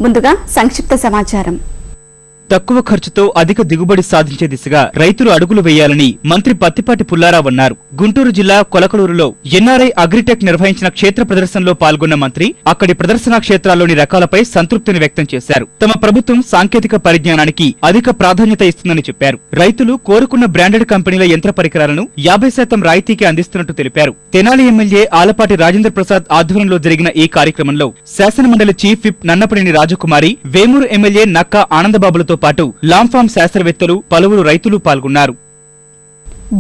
ముందుగా సంక్షిప్త సమాచారం. తక్కువ ఖర్చుతో అధిక దిగుబడి సాధించే దిశగా రైతులు అడుగులు వేయాలని మంత్రి పత్తిపాటి పుల్లారావు అన్నారు. గుంటూరు జిల్లా కొలకలూరులో ఎన్ఆర్ఐ అగ్రిటెక్ నిర్వహించిన క్షేత్ర ప్రదర్శనలో పాల్గొన్న మంత్రి అక్కడి ప్రదర్శనా క్షేత్రాల్లోని రకాలపై సంతృప్తిని వ్యక్తం చేశారు. తమ ప్రభుత్వం సాంకేతిక పరిజ్ఞానానికి అధిక ప్రాధాన్యత ఇస్తుందని చెప్పారు. రైతులు కోరుకున్న బ్రాండెడ్ కంపెనీల యంత్ర పరికరాలను 50% రాయితీకి అందిస్తున్నట్టు తెలిపారు. తెనాలి ఎమ్మెల్యే ఆలపాటి రాజేంద్ర ప్రసాద్ ఆధ్వర్యంలో జరిగిన ఈ కార్యక్రమంలో శాసనమండలి చీఫ్ విప్ నన్నపనేని రాజకుమారి, వేమూరు ఎమ్మెల్యే నక్కా ఆనందబాబులతో పాటు లాంఫామ్ శాస్త్రవేత్తలు, పలువురు రైతులు పాల్గొన్నారు.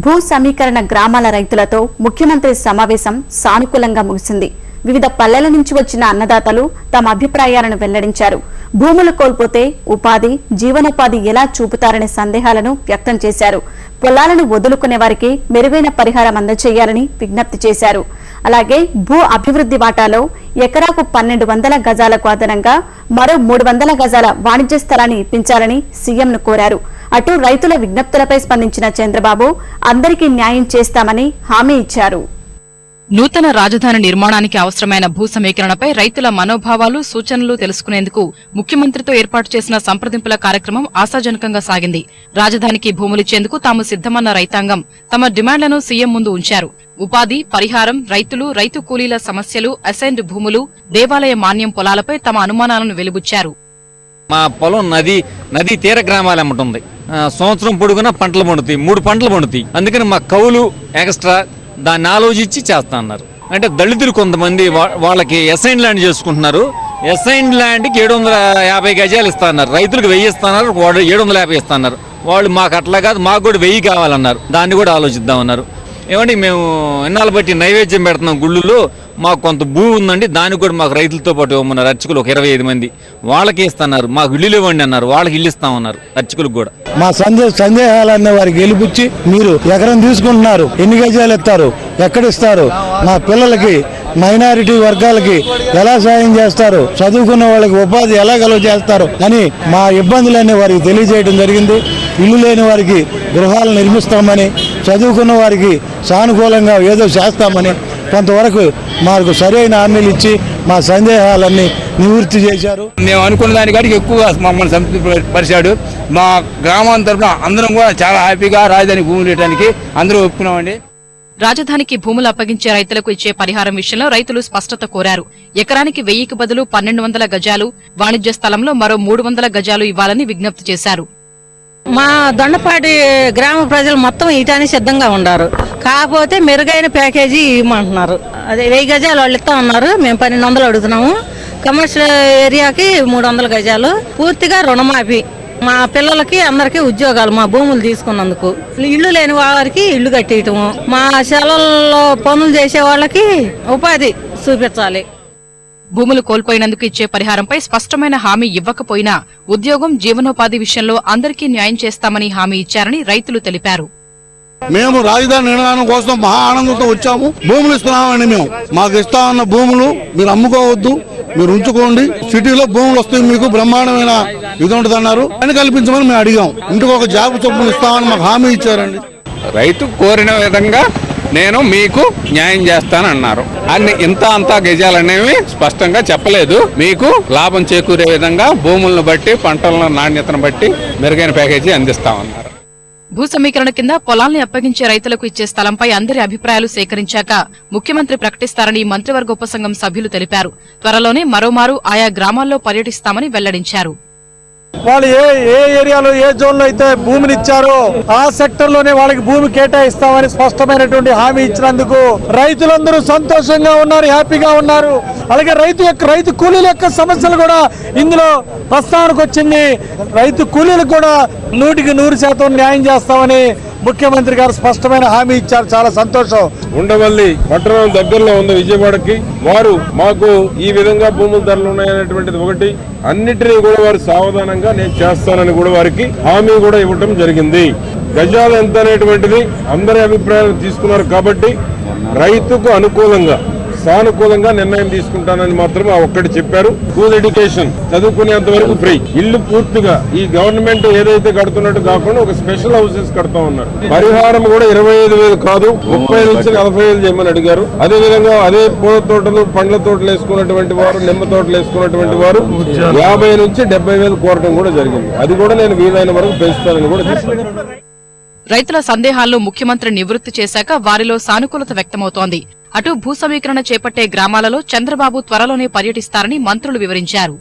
భూ సమీకరణ గ్రామాల రైతులతో ముఖ్యమంత్రి సమావేశం సానుకూలంగా ముగిసింది. వివిధ పల్లెల నుంచి వచ్చిన అన్నదాతలు తమ అభిప్రాయాలను వెల్లడించారు. భూములు కోల్పోతే ఉపాధి, జీవనోపాధి ఎలా చూపుతారనే సందేహాలను వ్యక్తం చేశారు. పొలాలను వదులుకునే వారికి మెరుగైన పరిహారం అందజేయాలని విజ్ఞప్తి చేశారు. అలాగే భూ అభివృద్ధి వాటాలో ఎకరాకు 1200 గజాలకు అదనంగా మరో 300 గజాల వాణిజ్య స్థలాన్ని ఇప్పించాలని సీఎంను కోరారు. అటు రైతుల విజ్ఞప్తులపై స్పందించిన చంద్రబాబు అందరికీ న్యాయం చేస్తామని హామీ ఇచ్చారు. నూతన రాజధాని నిర్మాణానికి అవసరమైన భూ సమీకరణపై రైతుల మనోభావాలు, సూచనలు తెలుసుకునేందుకు ముఖ్యమంత్రితో ఏర్పాటు చేసిన సంప్రదింపుల కార్యక్రమం ఆశాజనకంగా సాగింది. రాజధానికి భూములిచ్చేందుకు తాము సిద్దమన్న రైతాంగం తమ డిమాండ్లను సీఎం ముందు ఉంచారు. ఉపాధి, పరిహారం, రైతులు, రైతు కూలీల సమస్యలు, అసైన్డ్ భూములు, దేవాలయ మాన్యం పొలాలపై తమ అనుమానాలను వెలిబుచ్చారు. మా పొలం నది తీర గ్రామాలు అమ్మటుంది. సంవత్సరం పొడుగునా పంటలు పండుతాయి, 3 పంటలు పండుతాయి. అందుకని మా కౌలు ఎక్స్ట్రా దాన్ని ఆలోచించి చేస్తా అన్నారు. అంటే దళితులు కొంతమంది వాళ్ళకి అసైన్ ల్యాండ్ చేసుకుంటున్నారు. అసైన్ ల్యాండ్కి 750 గజాలు ఇస్తా అన్నారు. రైతులకు 1000 ఇస్తున్నారు, వాళ్ళు 750 ఇస్తున్నారు. వాళ్ళు మాకు అట్లా కాదు, మాకు కూడా 1000 కావాలన్నారు. దాన్ని కూడా ఆలోచిద్దామన్నారు. ఏమండి మేము ఎన్నాళ్ళు బట్టి నైవేద్యం పెడుతున్నాం గుళ్ళులో, మాకు కొంత భూమి ఉందండి, దానికి కూడా మాకు రైతులతో పాటు ఇవ్వమన్నారు. అర్చకులు ఒక 25 మంది వాళ్ళకి ఇస్తున్నారు. మాకు ఇల్లు ఇవ్వండి అన్నారు, వాళ్ళకి ఇల్లు ఇస్తామన్నారు అర్చకులకు కూడా. మా సందేహాలన్నీ వారికి గెలిపించి మీరు ఎకరం తీసుకుంటున్నారు, ఎన్ని గజాలు ఇస్తారు, ఎక్కడిస్తారు, మా పిల్లలకి మైనారిటీ వర్గాలకి ఎలా సాయం చేస్తారు, చదువుకున్న వాళ్ళకి ఉపాధి ఎలా కలుగజేస్తారు అని మా ఇబ్బందులన్నీ వారికి తెలియజేయడం జరిగింది. ఇల్లు లేని వారికి గృహాలు నిర్మిస్తామని, చదువుకున్న వారికి సానుకూలంగా ఏదో చేస్తామని కొంతవరకు మాకు సరైన హామీలు ఇచ్చి మా సందేహాలన్నీ నివృత్తి చేశారు. మేము అనుకున్న దానికంటే ఎక్కువగా మమ్మల్ని సంతృప్తిపరిచాడు. మా గ్రామం తరఫున అందరం కూడా చాలా హ్యాపీగా రాజధాని భూములు ఇవ్వడానికి అందరూ ఒప్పుకున్నామండి. రాజధానికి భూములు అప్పగించే రైతులకు ఇచ్చే పరిహారం విషయంలో రైతులు స్పష్టత కోరారు. ఎకరానికి 1000కి బదులు 1200 గజాలు, వాణిజ్య స్థలంలో మరో 300 గజాలు ఇవ్వాలని విజ్ఞప్తి చేశారు. మా దొండపాటి గ్రామ ప్రజలు మొత్తం ఇటానికి సిద్ధంగా ఉన్నారు. కాకపోతే మెరుగైన ప్యాకేజీ ఇవ్వమంటున్నారు. అదే 1000 గజాలు వాళ్ళు ఇస్తా ఉన్నారు, మేము 1200 అడుగుతున్నాము. కమర్షియల్ ఏరియాకి 300 గజాలు, పూర్తిగా రుణమాఫీ. మా పిల్లలకి అందరికీ ఉద్యోగాలు మా భూములు తీసుకున్నందుకు, ఇల్లు లేని వారికి ఇల్లు కట్టేయటము, మా సెలవుల్లో పనులు చేసే వాళ్ళకి ఉపాధి చూపించాలి. భూములు కోల్పోయినందుకు ఇచ్చే పరిహారంపై స్పష్టమైన హామీ ఇవ్వకపోయినా ఉద్యోగం, జీవనోపాధి విషయంలో అందరికీ న్యాయం చేస్తామని హామీ ఇచ్చారని రైతులు తెలిపారు. మేము రాజధాని నిర్మాణం కోసం మహా ఆనందంతో వచ్చాము. భూములు ఇస్తున్నామని మేము మాకు ఇస్తామన్న భూములు మీరు అమ్ముకోవద్దు, మీరు ఉంచుకోండి. సిటీలో భూములు వస్తాయి, మీకు బ్రహ్మాండమైన ఇది ఉంటుంది అన్నారు. అని కల్పించమని మేము అడిగాం. ఇంటికి ఒక జాబ్ చొప్పున ఇస్తామని మాకు హామీ ఇచ్చారండి. రైతు కోరిన విధంగా నేను మీకు న్యాయం చేస్తానన్నారు. అన్ని ఇంత అంతా గజాలనేవి స్పష్టంగా చెప్పలేదు. మీకు లాభం చేకూరే విధంగా భూములను బట్టి, పంటల నాణ్యతను బట్టి మెరుగైన ప్యాకేజీ అందిస్తామన్నారు. భూ సమీకరణ కింద పొలాల్ని అప్పగించే రైతులకు ఇచ్చే స్థలంపై అందరి అభిప్రాయాలు సేకరించాక ముఖ్యమంత్రి ప్రకటిస్తారని మంత్రివర్గ ఉపసంఘం సభ్యులు తెలిపారు. త్వరలోనే మరోమారు ఆయా గ్రామాల్లో పర్యటిస్తామని వెల్లడించారు. వాళ్ళు ఏ ఏరియాలో ఏ జోన్ లో అయితే భూమిని ఇచ్చారో ఆ సెక్టర్ లోనే వాళ్ళకి భూమి కేటాయిస్తామని స్పష్టమైనటువంటి హామీ ఇచ్చినందుకు రైతులందరూ సంతోషంగా ఉన్నారు, హ్యాపీగా ఉన్నారు. అలాగే రైతు కూలీల యొక్క సమస్యలు కూడా ఇందులో ప్రస్తావనకు వచ్చింది. రైతు కూలీలకు కూడా 100% న్యాయం చేస్తామని ముఖ్యమంత్రి గారు స్పష్టమైన హామీ ఇచ్చారు. చాలా సంతోషం. ఉండవల్లి పట్టణం దగ్గరలో ఉంది విజయవాడకి. వారు మాకు ఈ విధంగా భూముల ధరలు ఉన్నాయనేటువంటిది ఒకటి, అన్నిటినీ కూడా వారు సావధానంగా నేను చేస్తానని కూడా వారికి హామీ కూడా ఇవ్వటం జరిగింది. గజాలు ఎంత అనేటువంటిది అందరి అభిప్రాయాలు తీసుకున్నారు కాబట్టి రైతుకు అనుకూలంగా సానుకూలంగా నిర్ణయం తీసుకుంటానని మాత్రం ఆ ఒక్కటి చెప్పారు. స్కూల్ ఎడ్యుకేషన్ చదువుకునేంత వరకు ఫ్రీ. ఇల్లు పూర్తిగా ఈ గవర్నమెంట్ ఏదైతే కడుతున్నట్టు కాకుండా ఒక స్పెషల్ హౌసెస్ కడతా ఉన్నారు. పరిహారం కూడా 25,000 కాదు 30 నుంచి 40,000 చేయమని అడిగారు. అదే విధంగా అదే పూల తోటలు పండ్ల తోటలు వేసుకున్నటువంటి వారు, నిమ్మ తోటలు వేసుకున్నటువంటి వారు 50 నుంచి 70,000 కోరడం కూడా జరిగింది. అది కూడా నేను వీలైన వరకు పెంచుతానని కూడా చెప్పాను. రైతుల సందేహాలను ముఖ్యమంత్రి నివృత్తి చేశాక వారిలో సానుకూలత వ్యక్తమవుతోంది. అటు భూ సమీకరణ చేపట్టే గ్రామాలలో చంద్రబాబు త్వరలోనే పర్యటిస్తారని మంత్రులు వివరించారు.